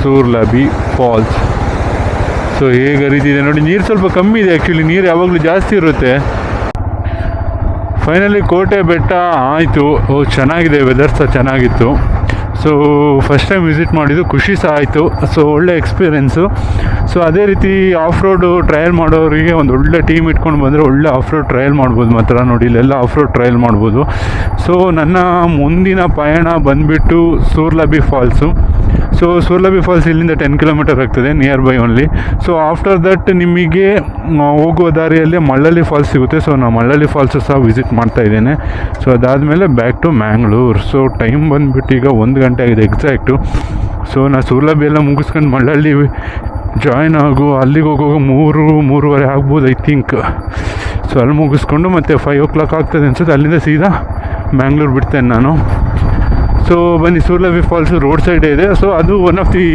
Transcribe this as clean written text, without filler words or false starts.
ಸೂರ್ಲಬಿ falls. So ಹೇಗೆ ಹರಿತಿದೆ ನೋಡಿ, ನೀರು ಸ್ವಲ್ಪ ಕಮ್ಮಿ ಇದೆ ಆ್ಯಕ್ಚುಲಿ, ನೀರು ಯಾವಾಗಲೂ ಜಾಸ್ತಿ ಇರುತ್ತೆ. ಫೈನಲಿ ಕೋಟೆ ಬೆಟ್ಟ ಆಯಿತು. ಚೆನ್ನಾಗಿದೆ, ವೆದರ್ ಸಹ ಚೆನ್ನಾಗಿತ್ತು. ಸೊ ಫಸ್ಟ್ ಟೈಮ್ ವಿಸಿಟ್ ಮಾಡಿದ್ದು, ಖುಷಿ ಸಹ ಆಯಿತು. ಸೊ ಒಳ್ಳೆ ಎಕ್ಸ್ಪೀರಿಯೆನ್ಸು. ಸೊ ಅದೇ ರೀತಿ ಆಫ್ ರೋಡು ಟ್ರಯಲ್ ಮಾಡೋರಿಗೆ ಒಂದು ಒಳ್ಳೆ ಟೀಮ್ ಇಟ್ಕೊಂಡು ಬಂದರೆ ಒಳ್ಳೆ ಆಫ್ ರೋಡ್ ಟ್ರಯಲ್ ಮಾಡ್ಬೋದು. ಮಾತ್ರ ನೋಡಿ, ಇಲ್ಲೆಲ್ಲ ಆಫ್ ರೋಡ್ ಟ್ರಯಲ್ ಮಾಡ್ಬೋದು. ಸೊ ನನ್ನ ಮುಂದಿನ ಪಯಣ ಬಂದುಬಿಟ್ಟು Surlabbi falls. So Surlabbi falls ಇಲ್ಲಿಂದ 10 ಕಿಲೋಮೀಟರ್ ಆಗ್ತದೆ, near by only. So after that ನಿಮಗೆ ಹೋಗುವ ದಾರಿಯಲ್ಲಿ ಮಳ್ಳಳ್ಳಿ ಫಾಲ್ಸ್ ಸಿಗುತ್ತೆ. ಸೊ ನಾನು ಮಳ್ಳಳ್ಳಿ ಫಾಲ್ಸು ಸಹ ವಿಸಿಟ್ ಮಾಡ್ತಾಯಿದ್ದೇನೆ. ಸೊ ಅದಾದಮೇಲೆ back to Mangalore. So time ಬಂದುಬಿಟ್ಟು ಈಗ 1 ಗಂಟೆ ಆಗಿದೆ ಎಕ್ಸಾಕ್ಟು. ಸೊ ನಾನು ಸೂರ್ಲಬಿ ಎಲ್ಲ ಮುಗಿಸ್ಕೊಂಡು ಮಳ್ಳಳ್ಳಿ ಜಾಯ್ನ್ ಅಲ್ಲಿಗೆ ಹೋಗುವಾಗ 3-3:30 ಆಗ್ಬೋದು ಐ ಥಿಂಕ್. ಸೊ ಅಲ್ಲಿ ಮುಗಿಸ್ಕೊಂಡು ಮತ್ತೆ 5 o'clock ಆಗ್ತದೆ ಅನ್ಸುತ್ತೆ. ಅಲ್ಲಿಂದ ಸೀದಾ ಮ್ಯಾಂಗ್ಳೂರ್ ಬಿಡ್ತೇನೆ ನಾನು. ಸೊ ಬನ್ನಿ, ಸೂರ್ಲಬಿ ಫಾಲ್ಸು ರೋಡ್ ಸೈಡೇ ಇದೆ. ಸೊ ಅದು ಒನ್ ಆಫ್ ದಿ